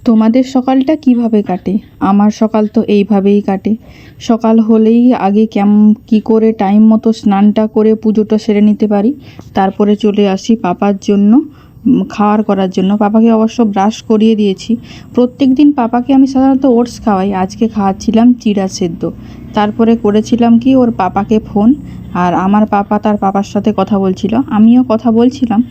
তোমাদের সকালটা কিভাবে কাটে? আমার সকাল তো এইভাবেই কাটে। সকাল হলেই আগে কী করে টাইম মতো স্নানটা করে পুজোটা সেরে নিতে পারি, তারপরে চলে আসি পাপার জন্য খাওয়ার করার জন্য। পাপাকে অবশ্য ব্রাশ করিয়ে দিয়েছি। প্রত্যেক দিন পাপাকে আমি সাধারণত ওটস খাওয়াই, আজকে খাওয়াচ্ছিলাম চিড়া সেদ্ধ। তারপরে করেছিলাম কি, ওর পাপাকে ফোন, আর আমার পাপা তার পাপার সাথে কথা বলছিল, আমিও কথা বলছিলাম।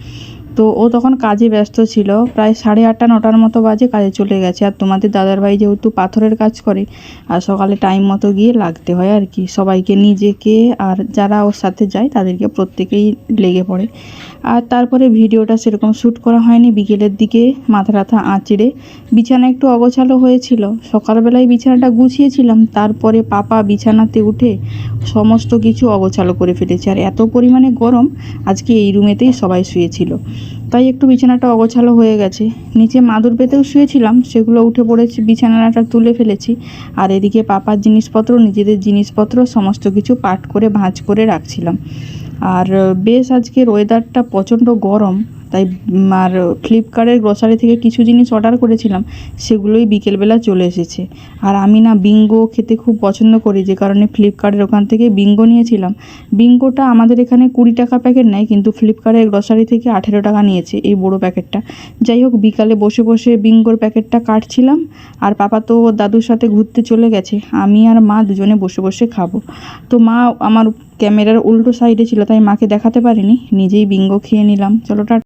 তো ও তখন কাজে ব্যস্ত ছিল, প্রায় 8:30 9টার মতো বাজে, কাজে চলে গেছে। আর তোমাদের দাদারভাই যেহেতু পাথরের কাজ করে, আর সকালে টাইম মতো গিয়ে লাগতে হয় আর কি, সবাইকে, নিজেকে আর যারা ওর সাথে যায় তাদেরকে প্রত্যেকেই লেগে পড়ে। আর তারপরে ভিডিওটা সেরকম শ্যুট করা হয়নি। বিকেলের দিকে মাথা টাথা আঁচড়ে বিছানা একটু অগোছালো হয়েছিল, সকালবেলায় বিছানাটা গুছিয়েছিলাম, তারপরে পাপা বিছানাতে উঠে সমস্ত কিছু অগোছালো করে ফেলেছে। আর এত পরিমাণে গরম, আজকে এই রুমেতেই সবাই শুয়েছিল, তাই একটু বিছানাটা অগোছালো হয়ে গেছে। নিচে মাদুর পেতেও শুয়েছিলাম, সেগুলো উঠে পড়েছি, বিছানাটা তুলে ফেলেছি। আর এদিকে পাপার জিনিসপত্র, নিজেদের জিনিসপত্র সমস্ত কিছু পাট করে ভাঁজ করে রাখছিলাম। আর বেশ আজকের ওয়েদারটা প্রচণ্ড গরম, তাই আর ফ্লিপকার্টের গ্রসারি থেকে কিছু জিনিস অর্ডার করেছিলাম, সেগুলোই বিকেলবেলা চলে এসেছে। আর আমি না বিঙ্গো খেতে খুব পছন্দ করি, যে কারণে ফ্লিপকার্টের ওখান থেকে বিঙ্গো নিয়েছিলাম। বিঙ্গোটা আমাদের এখানে 20 টাকা প্যাকেট নেয়, কিন্তু ফ্লিপকার্টের গ্রসারি থেকে 18 টাকা নিয়েছে এই বড়ো প্যাকেটটা। যাই হোক, বিকালে বসে বসে বিঙ্গোর প্যাকেটটা কাটছিলাম। আর পাপা তো দাদুর সাথে ঘুরতে চলে গেছে, আমি আর মা দুজনে বসে বসে খাবো। তো মা আমার ক্যামেরার উল্টো সাইডে ছিল, তাই মাকে দেখাতে পারিনি, নিজেই বিঙ্গো খেয়ে নিলাম। চলো টাটা।